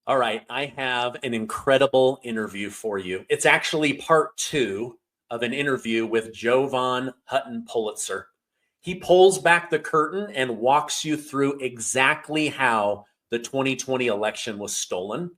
All right, I have an incredible interview for you. It's actually part two of an interview with Jovan Hutton Pulitzer. He pulls back the curtain and walks you through exactly how the 2020 election was stolen.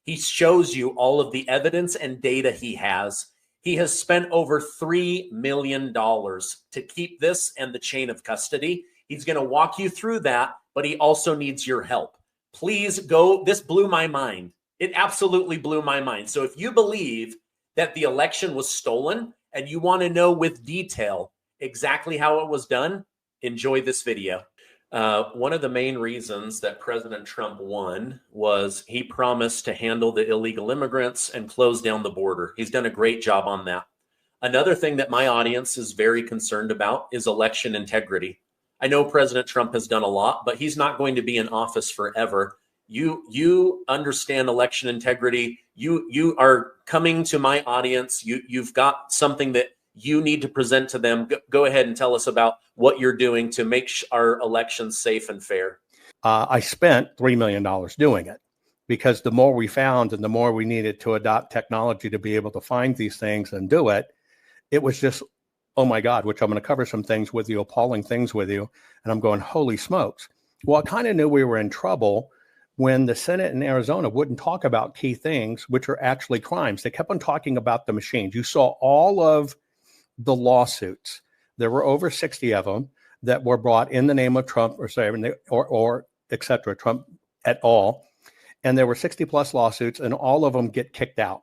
He shows you all of the evidence and data he has. He has spent over $3 million to keep this and the chain of custody. He's going to walk you through that, but he also needs your help. Please go. This blew my mind. It absolutely blew my mind. So if you believe that the election was stolen and you want to know with detail exactly how it was done, enjoy this video. One of the main reasons that President Trump won was he promised to handle the illegal immigrants and close down the border. He's done a great job on that. Another thing that my audience is very concerned about is election integrity. I know President Trump has done a lot, but he's not going to be in office forever. You understand election integrity. You are coming to my audience. You've got something that you need to present to them. Go ahead and tell us about what you're doing to make our elections safe and fair. I spent $3 million doing it because the more we found and the more we needed to adopt technology to be able to find these things and do it, it was just, oh my God, which I'm going to cover some things with you, appalling things with you. And I'm going, holy smokes. Well, I kind of knew we were in trouble when the Senate in Arizona wouldn't talk about key things, which are actually crimes. They kept on talking about the machines. You saw all of the lawsuits. There were over 60 of them that were brought in the name of Trump or et cetera, Trump et al. And there were 60 plus lawsuits and all of them get kicked out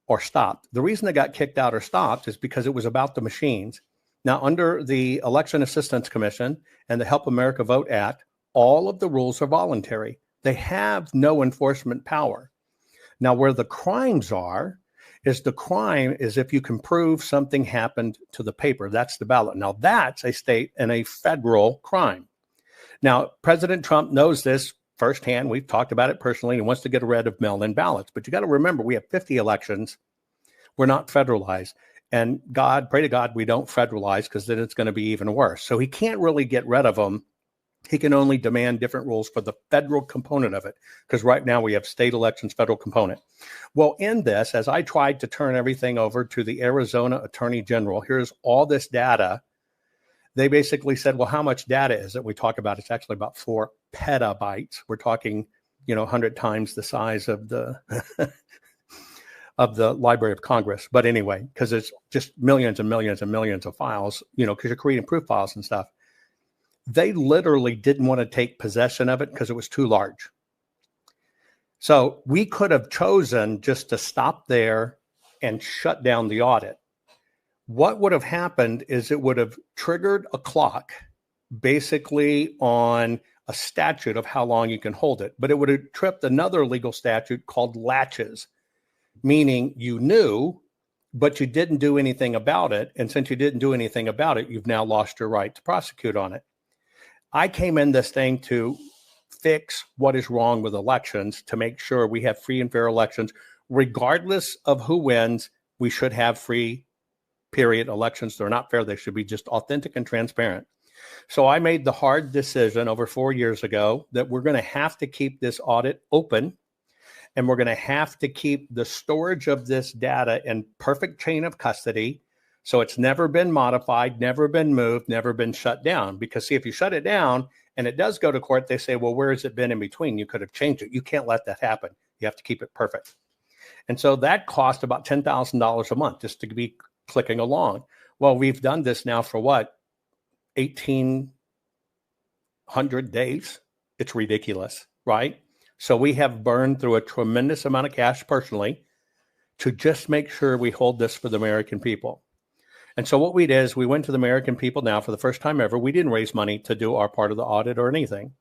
or stopped. The reason they got kicked out or stopped is because it was about the machines. Now, under the Election Assistance Commission and the Help America Vote Act, all of the rules are voluntary. They have no enforcement power. Now, where the crimes are, is the crime is if you can prove something happened to the paper. That's the ballot. Now, that's a state and a federal crime. Now, President Trump knows this firsthand. We've talked about it personally. He wants to get rid of mail-in ballots. But you got to remember, we have 50 elections. We're not federalized. And God, pray to God, we don't federalize because then it's going to be even worse. So he can't really get rid of them. He can only demand different rules for the federal component of it, because right now we have state elections, federal component. Well, in this, as I tried to turn everything over to the Arizona Attorney General, here's all this data. They basically said, well, how much data is it? We talk about it's actually about 4 petabytes. We're talking, 100 times the size of the of the Library of Congress. But anyway, because it's just millions and millions and millions of files, because you're creating proof files and stuff. They literally didn't want to take possession of it because it was too large. So we could have chosen just to stop there and shut down the audit. What would have happened is it would have triggered a clock basically on a statute of how long you can hold it, but it would have tripped another legal statute called latches, meaning you knew, but you didn't do anything about it. And since you didn't do anything about it, you've now lost your right to prosecute on it. I came in this thing to fix what is wrong with elections, to make sure we have free and fair elections. Regardless of who wins, we should have free, period, elections. They're not fair. They should be just authentic and transparent. So I made the hard decision over 4 years ago that we're going to have to keep this audit open, and we're going to have to keep the storage of this data in perfect chain of custody. So it's never been modified, never been moved, never been shut down. Because see, if you shut it down and it does go to court, they say, well, where has it been in between? You could have changed it. You can't let that happen. You have to keep it perfect. And so that cost about $10,000 a month just to be clicking along. Well, we've done this now for what? 1,800 days. It's ridiculous, right? So we have burned through a tremendous amount of cash personally to just make sure we hold this for the American people. And so what we did is we went to the American people now for the first time ever. We didn't raise money to do our part of the audit or anything.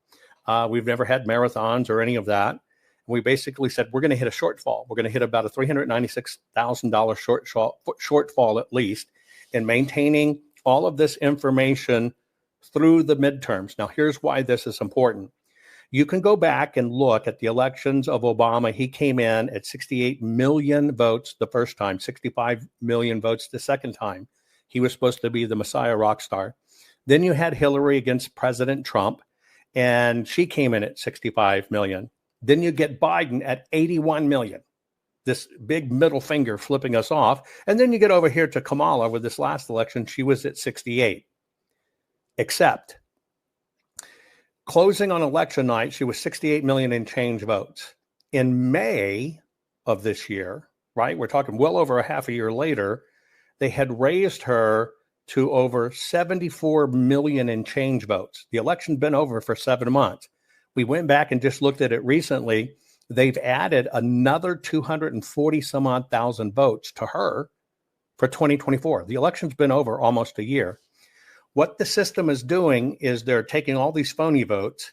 We've never had marathons or any of that. We basically said, we're going to hit a shortfall. We're going to hit about a $396,000 shortfall at least in maintaining all of this information through the midterms. Now, here's why this is important. You can go back and look at the elections of Obama. He came in at 68 million votes the first time, 65 million votes the second time. He was supposed to be the Messiah rock star. Then you had Hillary against President Trump, and she came in at 65 million. Then you get Biden at 81 million, this big middle finger flipping us off. And then you get over here to Kamala with this last election. She was at 68. Except closing on election night, she was 68 million and change votes. In May of this year, right, we're talking well over a half a year later, they had raised her to over 74 million and change votes. The election's been over for 7 months. We went back and just looked at it recently. They've added another 240 some odd thousand votes to her for 2024. The election's been over almost a year. What the system is doing is they're taking all these phony votes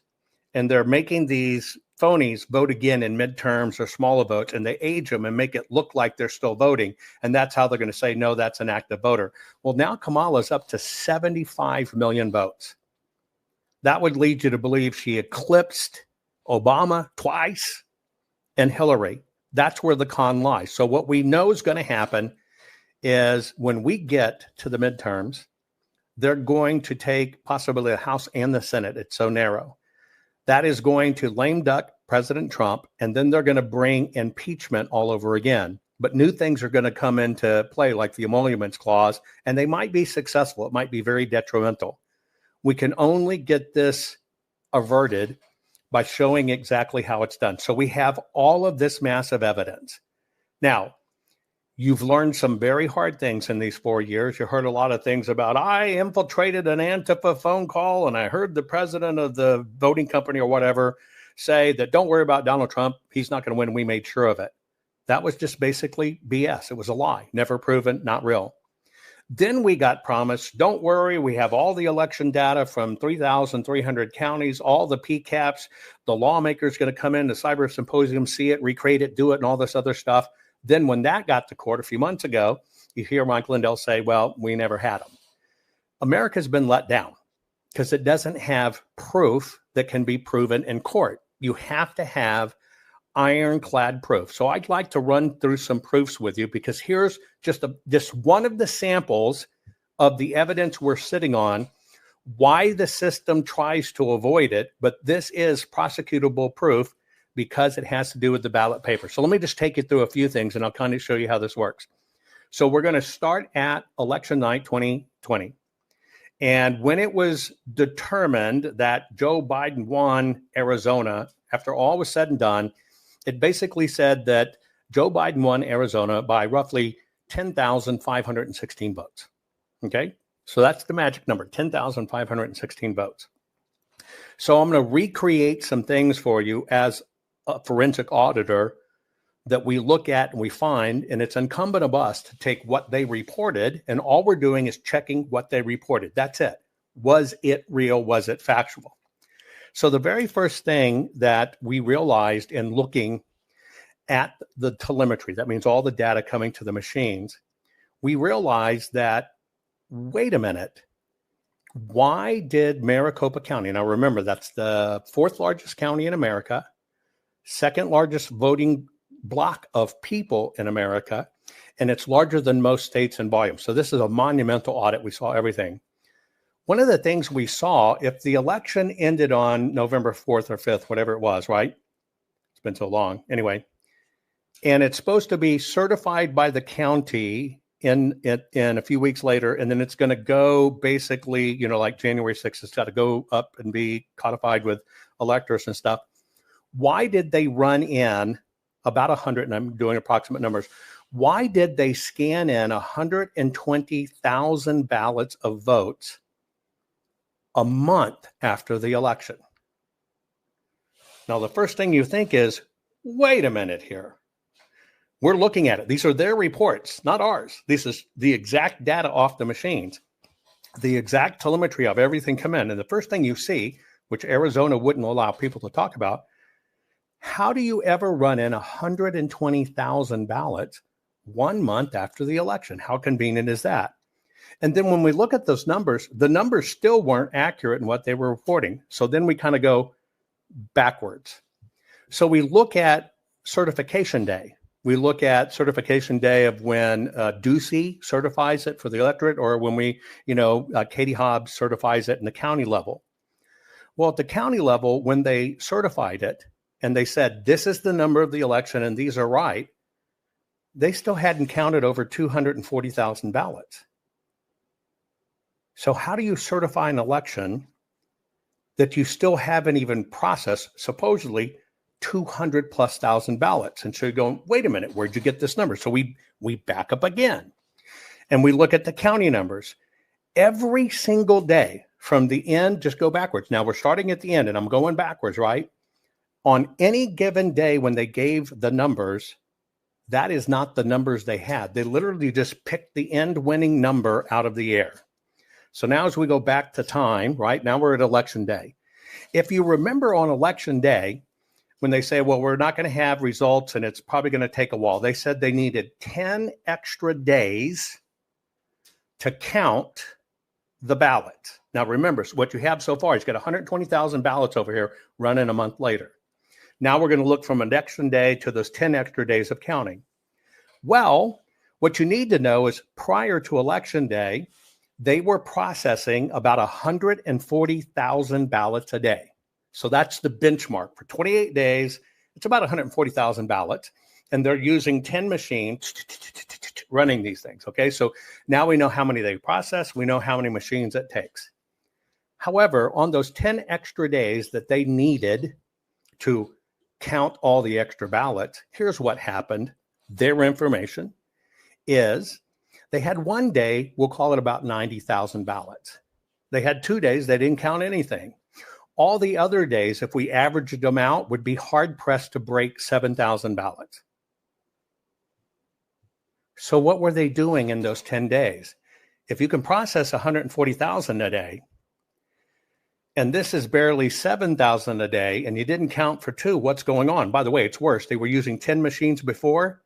and they're making these phonies vote again in midterms or smaller votes, and they age them and make it look like they're still voting. And that's how they're going to say, no, that's an active voter. Well, now Kamala's up to 75 million votes. That would lead you to believe she eclipsed Obama twice and Hillary. That's where the con lies. So what we know is going to happen is when we get to the midterms, they're going to take possibly the House and the Senate. It's so narrow. That is going to lame duck President Trump, and then they're going to bring impeachment all over again. But new things are going to come into play, like the emoluments clause, and they might be successful. It might be very detrimental. We can only get this averted by showing exactly how it's done. So we have all of this massive evidence. Now, you've learned some very hard things in these 4 years. You heard a lot of things about, I infiltrated an Antifa phone call, and I heard the president of the voting company or whatever say that don't worry about Donald Trump. He's not going to win. We made sure of it. That was just basically BS. It was a lie, never proven, not real. Then we got promised, don't worry, we have all the election data from 3,300 counties, all the PCAPs, the lawmakers going to come in, the cyber symposium, see it, recreate it, do it, and all this other stuff. Then when that got to court a few months ago, you hear Mike Lindell say, well, we never had them. America's been let down because it doesn't have proof that can be proven in court. You have to have ironclad proof. So I'd like to run through some proofs with you, because here's just one of the samples of the evidence we're sitting on, why the system tries to avoid it. But this is prosecutable proof because it has to do with the ballot paper. So let me just take you through a few things and I'll kind of show you how this works. So we're going to start at election night 2020. And when it was determined that Joe Biden won Arizona, after all was said and done, it basically said that Joe Biden won Arizona by roughly 10,516 votes. Okay, so that's the magic number, 10,516 votes. So I'm going to recreate some things for you as a forensic auditor that we look at and we find, and it's incumbent of us to take what they reported, and all we're doing is checking what they reported. That's it. Was it real? Was it factual? So the very first thing that we realized in looking at the telemetry, that means all the data coming to the machines, we realized that, wait a minute, why did Maricopa County, now remember, that's the fourth largest county in America, second largest voting block of people in America, and it's larger than most states in volume. So this is a monumental audit. We saw everything. One of the things we saw, if the election ended on November 4th or 5th, whatever it was, right? It's been so long. Anyway, and it's supposed to be certified by the county in a few weeks later, and then it's going to go basically, like January 6th, it's got to go up and be codified with electors and stuff. Why did they run in about 100, and I'm doing approximate numbers, why did they scan in 120,000 ballots of votes a month after the election? Now, the first thing you think is, wait a minute here. We're looking at it. These are their reports, not ours. This is the exact data off the machines, the exact telemetry of everything come in. And the first thing you see, which Arizona wouldn't allow people to talk about, how do you ever run in 120,000 ballots 1 month after the election? How convenient is that? And then when we look at those numbers, the numbers still weren't accurate in what they were reporting. So then we kind of go backwards. So we look at certification day. We look at certification day of when Ducey certifies it for the electorate, or when Katie Hobbs certifies it in the county level. Well, at the county level, when they certified it and they said, this is the number of the election and these are right, they still hadn't counted over 240,000 ballots. So how do you certify an election that you still haven't even processed, supposedly 200 plus thousand ballots? And so you're going, wait a minute, where'd you get this number? So we back up again and we look at the county numbers. Every single day from the end, just go backwards. Now we're starting at the end and I'm going backwards, right? On any given day when they gave the numbers, that is not the numbers they had. They literally just picked the end winning number out of the air. So now as we go back to time, right, now we're at election day. If you remember on election day, when they say, well, we're not going to have results and it's probably going to take a while, they said they needed 10 extra days to count the ballot. Now, remember, what you have so far is you got 120,000 ballots over here running a month later. Now we're going to look from election day to those 10 extra days of counting. Well, what you need to know is prior to election day, they were processing about 140,000 ballots a day. So that's the benchmark. For 28 days, it's about 140,000 ballots. And they're using 10 machines running these things. Okay, so now we know how many they process. We know how many machines it takes. However, on those 10 extra days that they needed to count all the extra ballots, here's what happened. Their information is they had one day, we'll call it about 90,000 ballots. They had 2 days, they didn't count anything. All the other days, if we averaged them out, would be hard pressed to break 7,000 ballots. So what were they doing in those 10 days? If you can process 140,000 a day, and this is barely 7,000 a day, and you didn't count for 2, what's going on? By the way, it's worse. They were using 10 machines before.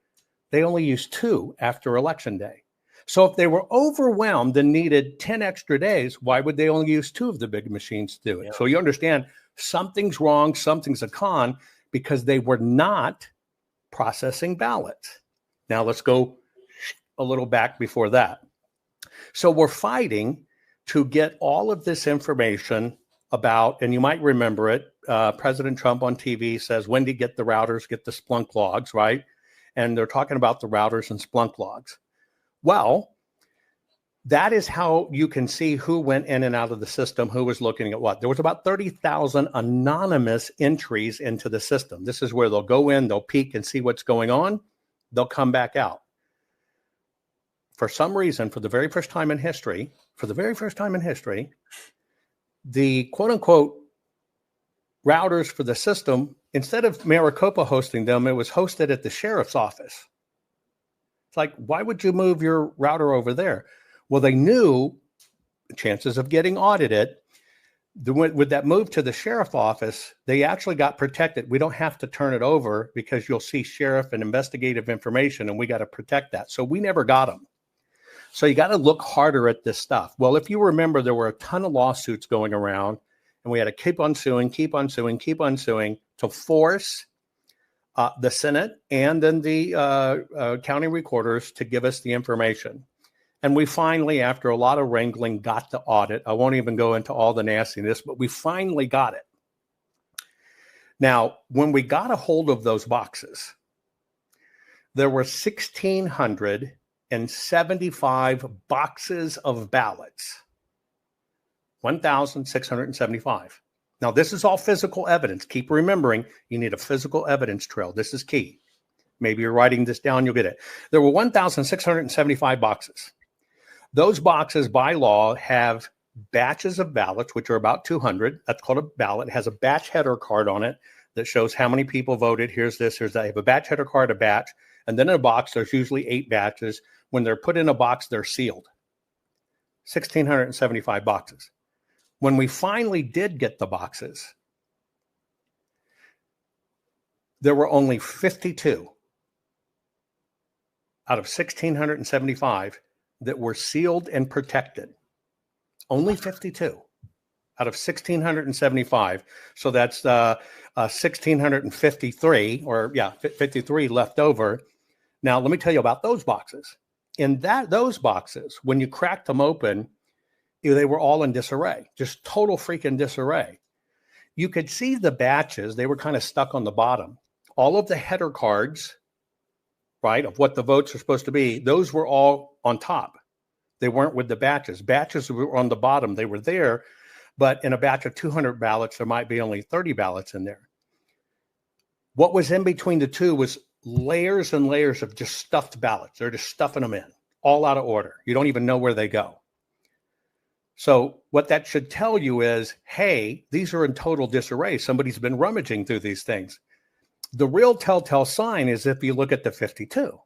They only used 2 after election day. So if they were overwhelmed and needed 10 extra days, why would they only use 2 of the big machines to do it? Yeah. So you understand something's wrong, something's a con, because they were not processing ballots. Now let's go a little back before that. So we're fighting to get all of this information about, and you might remember it, President Trump on TV says, when do you get the routers, get the Splunk logs, right? And they're talking about the routers and Splunk logs. Well, that is how you can see who went in and out of the system, who was looking at what. There was about 30,000 anonymous entries into the system. This is where they'll go in, they'll peek and see what's going on. They'll come back out. For some reason, for the very first time in history, the quote unquote routers for the system, instead of Maricopa hosting them, it was hosted at the sheriff's office. It's like, why would you move your router over there? Well, they knew chances of getting audited. With that move to the sheriff's office, they actually got protected. We don't have to turn it over because you'll see sheriff and investigative information, and we got to protect that. So we never got them. So you got to look harder at this stuff. Well, if you remember, there were a ton of lawsuits going around, and we had to keep on suing to force the Senate and then the county recorders to give us the information. And we finally, after a lot of wrangling, got the audit. I won't even go into all the nastiness, but we finally got it. Now, when we got a hold of those boxes, there were 1,675 boxes of ballots. 1,675. Now, this is all physical evidence. Keep remembering, you need a physical evidence trail. This is key. Maybe you're writing this down, you'll get it. There were 1,675 boxes. Those boxes, by law, have batches of ballots, which are about 200. That's called a ballot. It has a batch header card on it that shows how many people voted. Here's this, here's that. You have a batch header card, a batch, and then in a box, there's usually 8 batches. When they're put in a box, they're sealed. 1,675 boxes. When we finally did get the boxes, there were only 52 out of 1,675 that were sealed and protected. Only 52 out of 1,675. So that's 1,653, or 53 left over. Now, let me tell you about those boxes. In those boxes, when you cracked them open, they were all in disarray, just total freaking disarray. you could see the batches. They were kind of stuck on the bottom. All of the header cards, right, of what the votes are supposed to be, those were all on top. They weren't with the batches. Batches were on the bottom. They were there, but in a batch of 200 ballots, there might be only 30 ballots in there. What was in between the two was layers and layers of just stuffed ballots. They're just stuffing them in, all out of order. You don't even know where they go. So what that should tell you is, hey, these are in total disarray. Somebody's been rummaging through these things. The real telltale sign is if you look at the 52.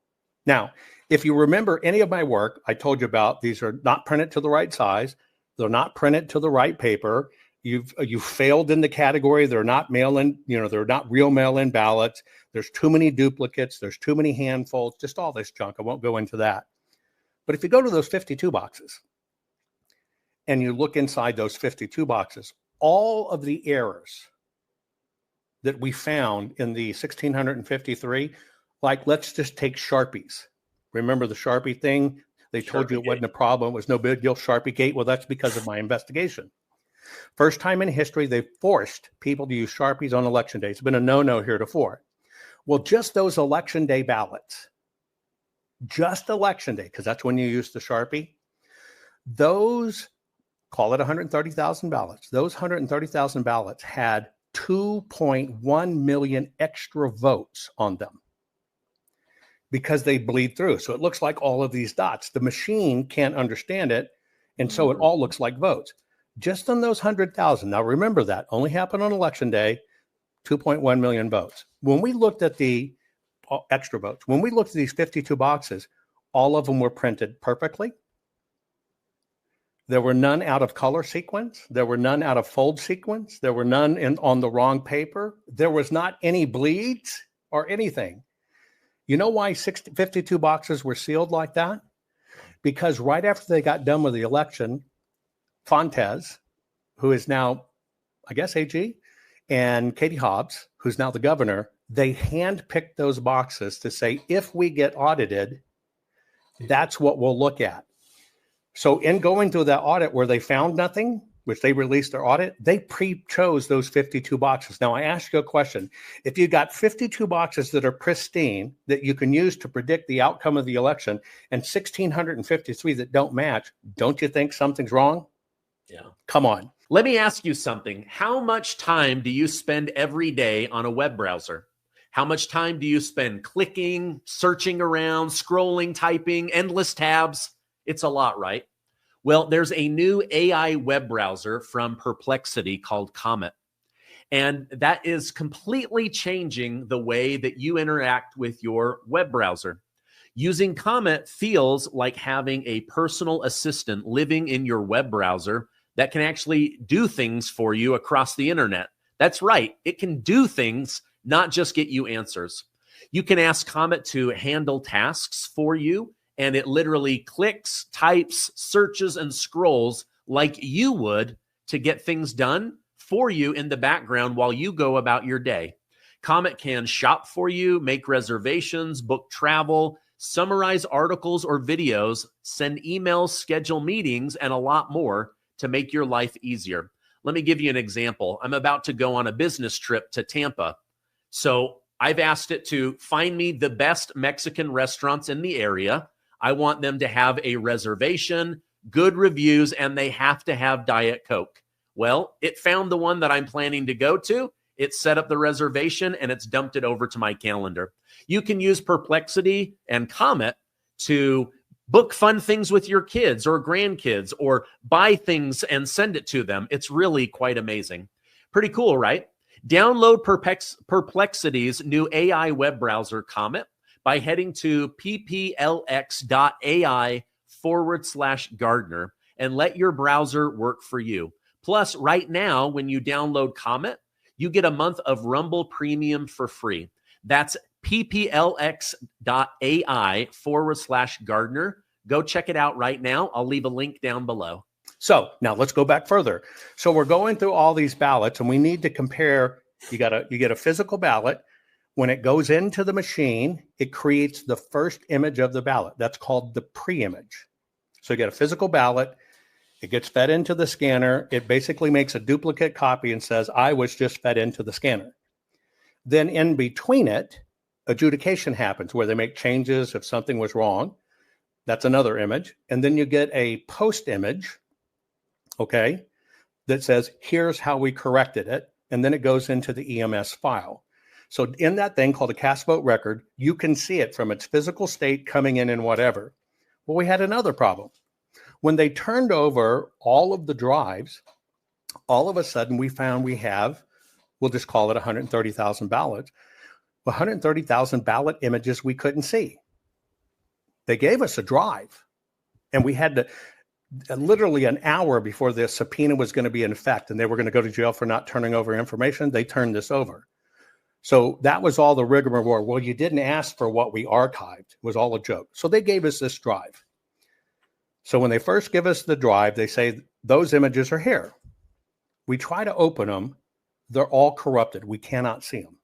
Now, if you remember any of my work, I told you about, these are not printed to the right size. They're not printed to the right paper. You've failed in the category. They're not mail-in, they're not real mail-in ballots. There's too many duplicates. There's too many handfolds, just all this junk. I won't go into that. But if you go to those 52 boxes and you look inside those 52 boxes, all of the errors that we found in the 1,653, like let's just take Sharpies. Remember the Sharpie thing? They told you it wasn't a problem. It was no big deal, Sharpie Gate. Well, that's because of my investigation. First time in history, they forced people to use Sharpies on election day. It's been a no-no heretofore. Well, just those election day ballots, just election day, because that's when you use the Sharpie, those, call it 130,000 ballots, those 130,000 ballots had 2.1 million extra votes on them because they bleed through. So it looks like all of these dots. The machine can't understand it, and so it all looks like votes. Just on those 100,000. Now remember that only happened on election day, 2.1 million votes. When we looked at the extra votes, when we looked at these 52 boxes, all of them were printed perfectly. There were none out of color sequence. There were none out of fold sequence. There were none on the wrong paper. There was not any bleeds or anything. You know why 52 boxes were sealed like that? Because right after they got done with the election, Fontes, who is now, I guess, AG, and Katie Hobbs, who's now the governor, they handpicked those boxes to say, if we get audited, that's what we'll look at. So in going through that audit where they found nothing, which they released their audit, they pre-chose those 52 boxes. Now, I ask you a question. If you got 52 boxes that are pristine that you can use to predict the outcome of the election and 1,653 that don't match, don't you think something's wrong? Yeah. Come on. Let me ask you something. How much time do you spend every day on a web browser? How much time do you spend clicking, searching around, scrolling, typing, endless tabs? It's a lot, right? Well, there's a new AI web browser from Perplexity called Comet. And that is completely changing the way that you interact with your web browser. Using Comet feels like having a personal assistant living in your web browser that can actually do things for you across the internet. That's right. It can do things, not just get you answers. You can ask Comet to handle tasks for you, and it literally clicks, types, searches, and scrolls like you would to get things done for you in the background while you go about your day. Comet can shop for you, make reservations, book travel, summarize articles or videos, send emails, schedule meetings, and a lot more to make your life easier. Let me give you an example. I'm about to go on a business trip to Tampa. So I've asked it to find me the best Mexican restaurants in the area. I want them to have a reservation, good reviews, and they have to have Diet Coke. Well, it found the one that I'm planning to go to. It set up the reservation, and it's dumped it over to my calendar. You can use Perplexity and Comet to book fun things with your kids or grandkids, or buy things and send it to them. It's really quite amazing. Pretty cool, right? Download Perplexity's new AI web browser, Comet, by heading to pplx.ai/Gardner and let your browser work for you. Plus, right now, when you download Comet, you get a month of Rumble Premium for free. That's pplx.ai/Gardner. Go check it out right now. I'll leave a link down below. So now let's go back further. So we're going through all these ballots, and we need to compare. You get a physical ballot. When it goes into the machine, it creates the first image of the ballot. That's called the pre-image. So you get a physical ballot. It gets fed into the scanner. It basically makes a duplicate copy and says, I was just fed into the scanner. Then in between it, adjudication happens where they make changes if something was wrong. That's another image. And then you get a post image, okay, that says, here's how we corrected it. And then it goes into the EMS file. So in that thing called a cast vote record, you can see it from its physical state coming in and whatever. Well, we had another problem. When they turned over all of the drives, all of a sudden we found we have, we'll just call it 130,000 ballots, 130,000 ballot images we couldn't see. They gave us a drive, and we had to, literally an hour before the subpoena was going to be in effect and they were going to go to jail for not turning over information, they turned this over. So that was all the rigmarole. Well, you didn't ask for what we archived. It was all a joke. So they gave us this drive. So when they first give us the drive, they say, those images are here. We try to open them. They're all corrupted. We cannot see them.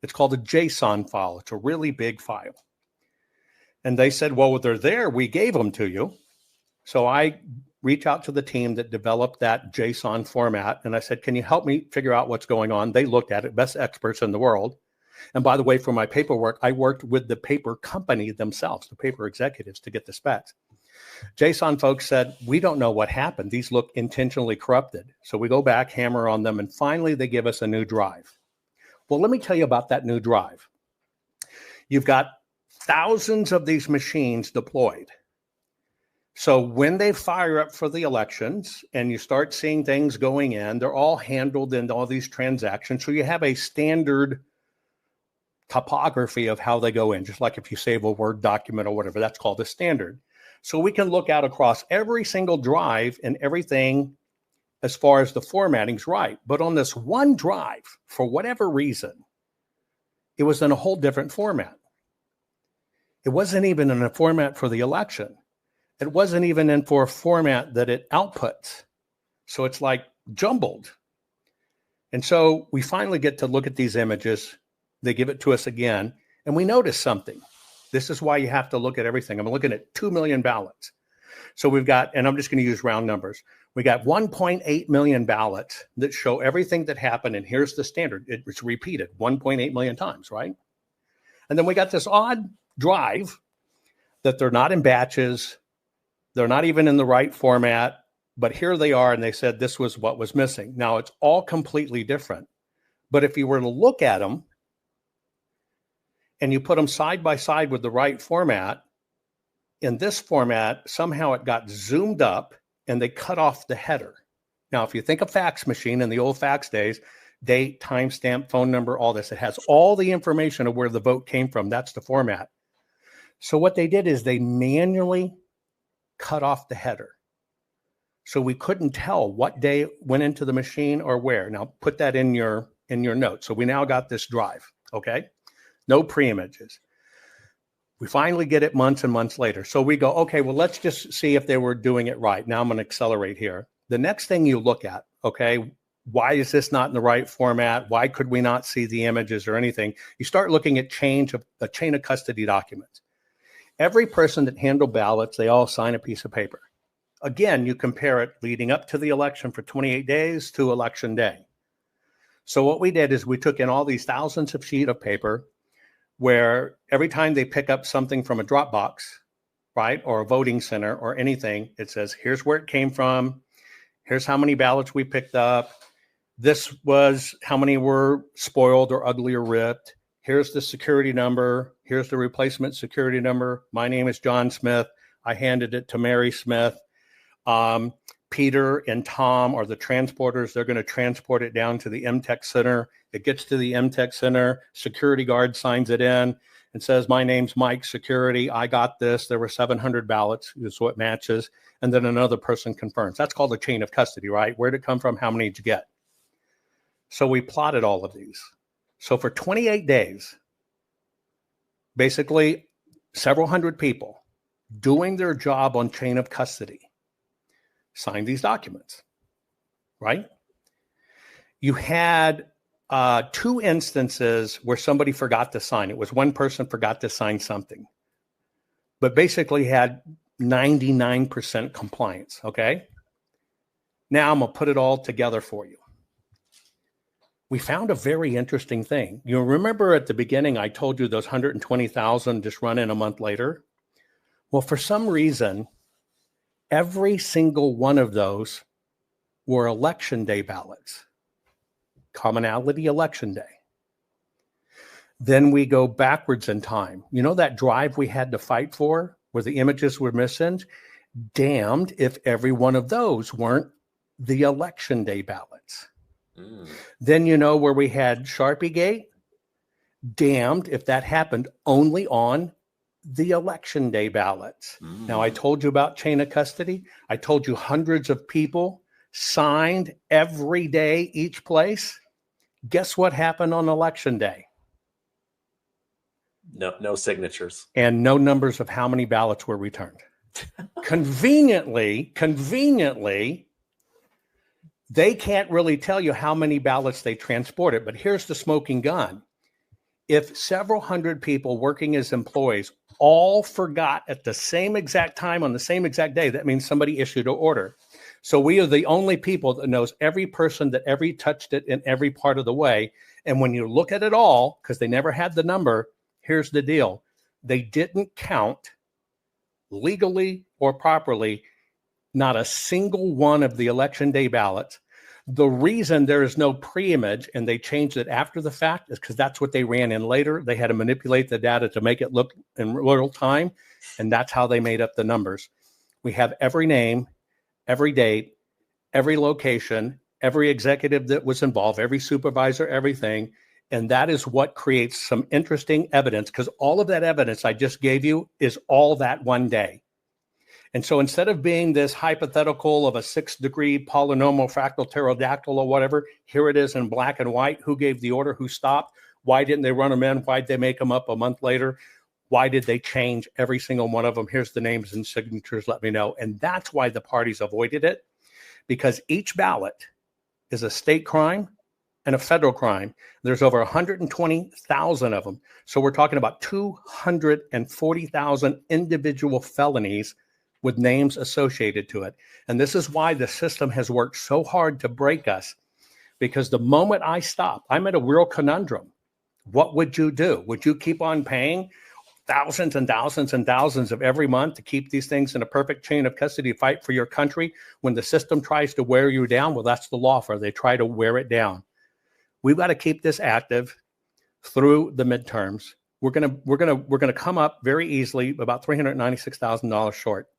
It's called a JSON file. It's a really big file. And they said, well, they're there. We gave them to you. So I reach out to the team that developed that JSON format. And I said, can you help me figure out what's going on? They looked at it, best experts in the world. And by the way, for my paperwork, I worked with the paper company themselves, the paper executives, to get the specs. JSON folks said, we don't know what happened. These look intentionally corrupted. So we go back, hammer on them, and finally they give us a new drive. Well, let me tell you about that new drive. You've got thousands of these machines deployed. So when they fire up for the elections and you start seeing things going in, they're all handled in all these transactions. So you have a standard topography of how they go in, just like if you save a Word document or whatever, that's called a standard. So we can look out across every single drive and everything as far as the formatting's right. But on this one drive, for whatever reason, it was in a whole different format. It wasn't even in a format for the election. It wasn't even in for a format that it outputs. So it's like jumbled. And so we finally get to look at these images. They give it to us again, and we notice something. This is why you have to look at everything. I'm looking at 2 million ballots. So we've got, and I'm just going to use round numbers. We got 1.8 million ballots that show everything that happened. And here's the standard. It's repeated 1.8 million times, right? And then we got this odd drive that they're not in batches. They're not even in the right format, but here they are. And they said this was what was missing. Now it's all completely different. But if you were to look at them and you put them side by side with the right format, in this format, somehow it got zoomed up and they cut off the header. Now, if you think of fax machine in the old fax days, date, timestamp, phone number, all this, it has all the information of where the vote came from. That's the format. So what they did is they manually cut off the header. So we couldn't tell what day it went into the machine or where. Now put that in your notes. So we now got this drive, okay? No pre-images. We finally get it months and months later. So we go, okay, well, let's just see if they were doing it right. Now I'm going to accelerate here. The next thing you look at, okay, why is this not in the right format? Why could we not see the images or anything? You start looking at a chain of custody documents. Every person that handled ballots, they all sign a piece of paper. Again, you compare it leading up to the election for 28 days to election day. So what we did is we took in all these thousands of sheets of paper where every time they pick up something from a Dropbox, right, or a voting center or anything, it says, here's where it came from. Here's how many ballots we picked up. This was how many were spoiled or ugly or ripped. Here's the security number. Here's the replacement security number. My name is John Smith. I handed it to Mary Smith. Peter and Tom are the transporters. They're going to transport it down to the MTech Center. It gets to the MTech Center. Security guard signs it in and says, my name's Mike Security. I got this. There were 700 ballots. So it matches. And then another person confirms. That's called a chain of custody, right? Where'd it come from? How many did you get? So we plotted all of these. So for 28 days, basically several hundred people doing their job on chain of custody signed these documents, right? You had 2 instances where somebody forgot to sign. It was one person forgot to sign something, but basically had 99% compliance. Okay. Now I'm going to put it all together for you. We found a very interesting thing. You remember at the beginning, I told you those 120,000 just run in a month later. Well, for some reason, every single one of those were election day ballots, commonality election day. Then we go backwards in time. You know that drive we had to fight for where the images were missing? Damned if every one of those weren't the election day ballots. Then you know where we had Sharpie Gate? Damned if that happened only on the election day ballots. Now, I told you about chain of custody. I told you hundreds of people signed every day, each place. Guess what happened on election day? No signatures. And no numbers of how many ballots were returned. Conveniently, they can't really tell you how many ballots they transported, but here's the smoking gun. If several hundred people working as employees all forgot at the same exact time on the same exact day, that means somebody issued an order. So we are the only people that knows every person that ever touched it in every part of the way. And when you look at it all, because they never had the number, here's the deal. They didn't count legally or properly not a single one of the election day ballots. The reason there is no pre-image and they changed it after the fact is because that's what they ran in later. They had to manipulate the data to make it look in real time. And that's how they made up the numbers. We have every name, every date, every location, every executive that was involved, every supervisor, everything. And that is what creates some interesting evidence, because all of that evidence I just gave you is all that one day. And so instead of being this hypothetical of a 6-degree polynomial fractal pterodactyl or whatever, here it is in black and white. Who gave the order? Who stopped? Why didn't they run them in? Why did they make them up a month later? Why did they change every single one of them? Here's the names and signatures. Let me know. And that's why the parties avoided it, because each ballot is a state crime and a federal crime. There's over 120,000 of them. So we're talking about 240,000 individual felonies with names associated to it. And this is why the system has worked so hard to break us, because the moment I stop, I'm at a real conundrum. What would you do? Would you keep on paying thousands and thousands and thousands of every month to keep these things in a perfect chain of custody to fight for your country when the system tries to wear you down? Well, that's the law for. They try to wear it down. We've got to keep this active through the midterms. We're gonna come up very easily about $396,000 short.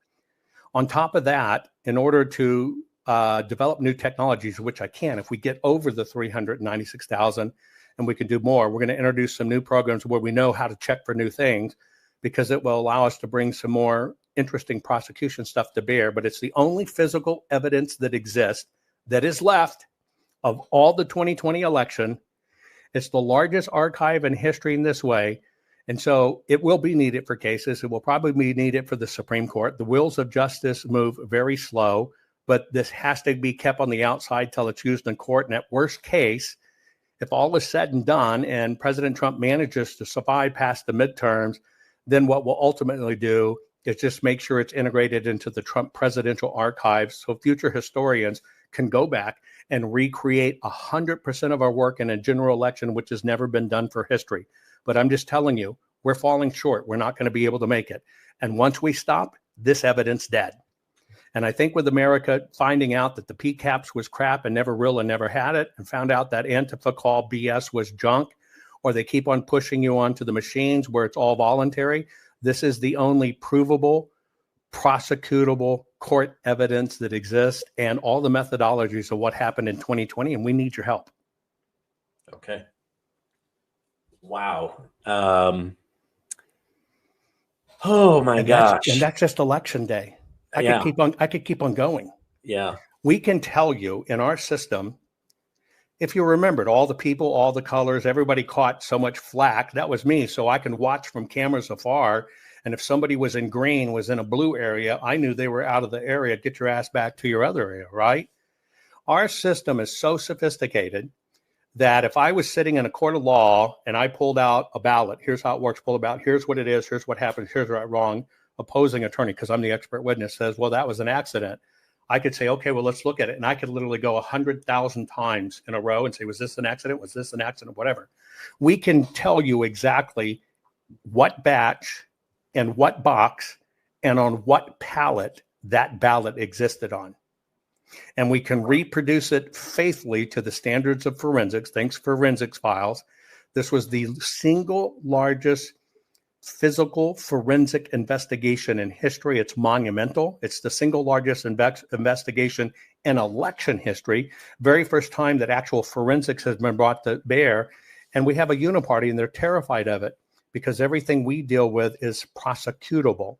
On top of that, in order to develop new technologies, which I can, if we get over the 396,000 and we can do more, we're going to introduce some new programs where we know how to check for new things, because it will allow us to bring some more interesting prosecution stuff to bear. But it's the only physical evidence that exists that is left of all the 2020 election. It's the largest archive in history in this way. And so it will be needed for cases. It will probably be needed for the Supreme Court. The wheels of justice move very slow, but this has to be kept on the outside till it's used in court. And at worst case, if all is said and done and President Trump manages to survive past the midterms, then what we'll ultimately do is just make sure it's integrated into the Trump presidential archives so future historians can go back and recreate 100% of our work in a general election, which has never been done for history. But I'm just telling you, we're falling short. We're not going to be able to make it. And once we stop, this evidence dead. And I think with America finding out that the PCAPS was crap and never real and never had it, and found out that Antifa call BS was junk, or they keep on pushing you onto the machines where it's all voluntary, this is the only provable, prosecutable court evidence that exists, and all the methodologies of what happened in 2020. And we need your help. Okay. Wow. Oh my gosh. And that's just election day. I could keep on going. Yeah. We can tell you in our system, if you remembered all the people, all the colors, everybody caught so much flack. That was me. So I can watch from cameras afar. And if somebody was in green, was in a blue area, I knew they were out of the area. Get your ass back to your other area, right? Our system is so sophisticated that if I was sitting in a court of law and I pulled out a ballot, here's how it works, pull a ballot, here's what it is, here's what happens, here's right, wrong. opposing attorney, because I'm the expert witness, says, well, that was an accident, I could say, okay, well, let's look at it. And I could literally go 100,000 times in a row and say, was this an accident? Was this an accident? Whatever. We can tell you exactly what batch and what box and on what pallet that ballot existed on. And we can reproduce it faithfully to the standards of forensics. Thanks, forensics files. This was the single largest physical forensic investigation in history. It's monumental. It's the single largest investigation in election history. Very first time that actual forensics has been brought to bear. And we have a uniparty, and they're terrified of it because everything we deal with is prosecutable.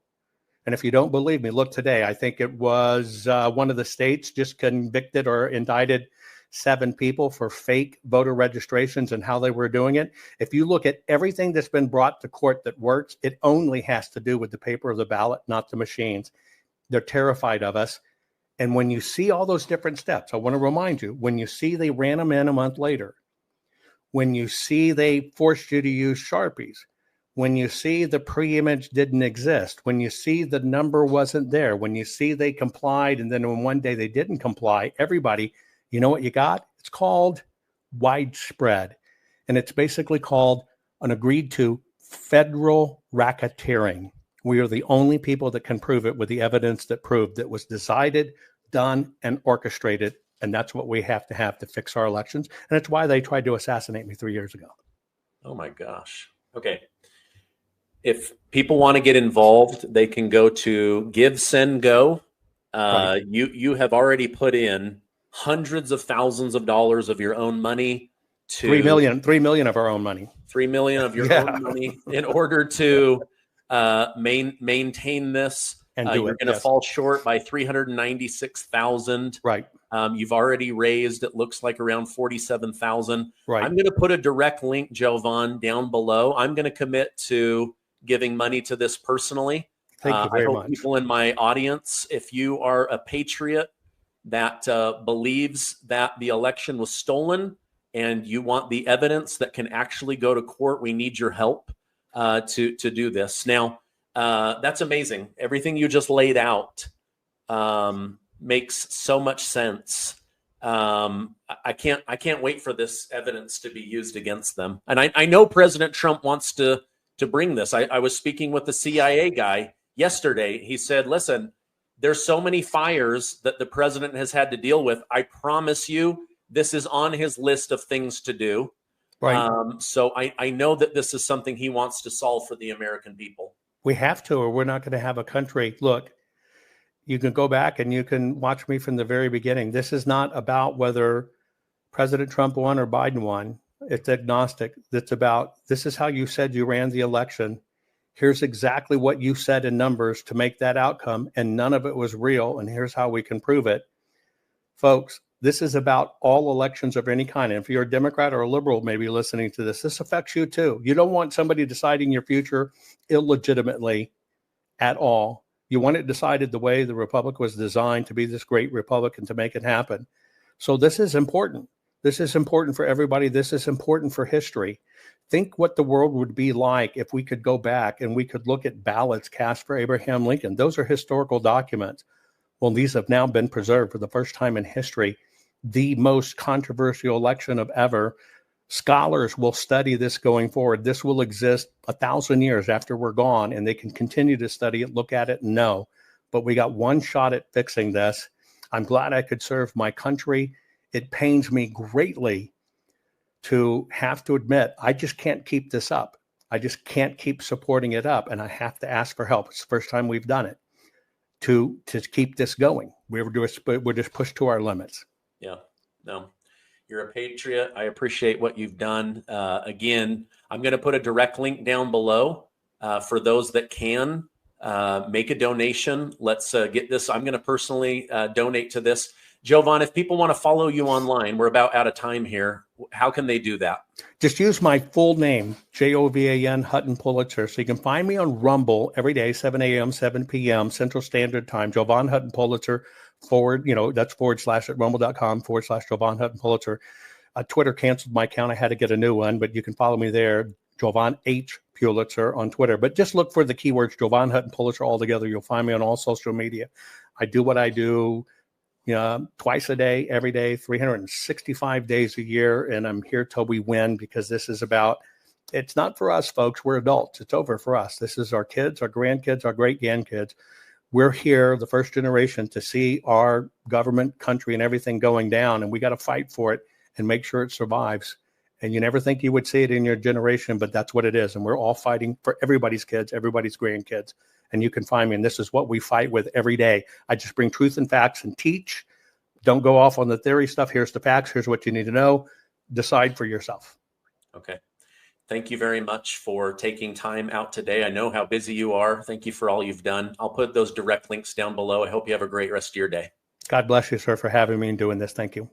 And if you don't believe me, look today. I think it was one of the states just convicted or indicted 7 people for fake voter registrations and how they were doing it. If you look at everything that's been brought to court that works, it only has to do with the paper of the ballot, not the machines. They're terrified of us. And when you see all those different steps, I want to remind you, when you see they ran them in a month later, when you see they forced you to use Sharpies, when you see the pre-image didn't exist, when you see the number wasn't there, when you see they complied and then when one day they didn't comply, everybody, you know what you got? It's called widespread. And it's basically called an agreed to federal racketeering. We are the only people that can prove it with the evidence that proved that was decided, done, and orchestrated. And that's what we have to fix our elections. And it's why they tried to assassinate me 3 years ago. Oh my gosh. Okay. If people want to get involved, they can go to Give, Send, Go. Right. You have already put in hundreds of thousands of dollars of your own money to 3 million of our own money. 3 million of your own money in order to maintain this. And you're going to fall short by 396,000. Right. You've already raised, it looks like, around 47,000. Right. I'm going to put a direct link, Jovan, down below. I'm going to commit to giving money to this personally. Thank you very I hope much. People in my audience, if you are a patriot that believes that the election was stolen and you want the evidence that can actually go to court, we need your help to do this. Now, that's amazing. Everything you just laid out makes so much sense. I can't wait for this evidence to be used against them. And I know President Trump wants to bring this. I was speaking with the CIA guy yesterday. He said, listen, there's so many fires that the president has had to deal with. I promise you, this is on his list of things to do. Right. So I know that this is something he wants to solve for the American people. We have to, or we're not going to have a country. Look, you can go back and you can watch me from the very beginning. This is not about whether President Trump won or Biden won. It's agnostic. It's about, this is how you said you ran the election. Here's exactly what you said in numbers to make that outcome, and none of it was real, and here's how we can prove it. Folks, this is about all elections of any kind. And if you're a Democrat or a liberal maybe listening to this affects you too. You don't want somebody deciding your future illegitimately at all. You want it decided the way the Republic was designed, to be this great Republic and to make it happen. So this is important. This is important for everybody. This is important for history. Think what the world would be like if we could go back and we could look at ballots cast for Abraham Lincoln. Those are historical documents. Well, these have now been preserved for the first time in history. The most controversial election of ever. Scholars will study this going forward. This will exist 1,000 years after we're gone, and they can continue to study it, look at it, and know. But we got one shot at fixing this. I'm glad I could serve my country. It pains me greatly to have to admit, I just can't keep this up. I just can't keep supporting it up, and I have to ask for help. It's the first time we've done it to keep this going. We're just pushed to our limits. Yeah, no, you're a patriot. I appreciate what you've done. Again, I'm going to put a direct link down below for those that can make a donation. Let's get this. I'm going to personally donate to this. Jovan, if people want to follow you online, we're about out of time here. How can they do that? Just use my full name, Jovan Hutton Pulitzer. So you can find me on Rumble every day, 7 a.m., 7 p.m. Central Standard Time, Jovan Hutton Pulitzer / that's / at rumble.com / Jovan Hutton Pulitzer. Twitter canceled my account. I had to get a new one, but you can follow me there. Jovan H. Pulitzer on Twitter. But just look for the keywords Jovan, Hutton, Pulitzer all together. You'll find me on all social media. I do what I do twice a day, every day, 365 days a year. And I'm here till we win, because this is about, it's not for us, folks. We're adults. It's over for us. This is our kids, our grandkids, our great grandkids. We're here, the first generation, to see our government, country, and everything going down. And we got to fight for it and make sure it survives. And you never think you would see it in your generation, but that's what it is. And we're all fighting for everybody's kids, everybody's grandkids. And you can find me, and this is what we fight with every day. I just bring truth and facts and teach. Don't go off on the theory stuff. Here's the facts. Here's what you need to know. Decide for yourself. Okay. Thank you very much for taking time out today. I know how busy you are. Thank you for all you've done. I'll put those direct links down below. I hope you have a great rest of your day. God bless you, sir, for having me and doing this. Thank you.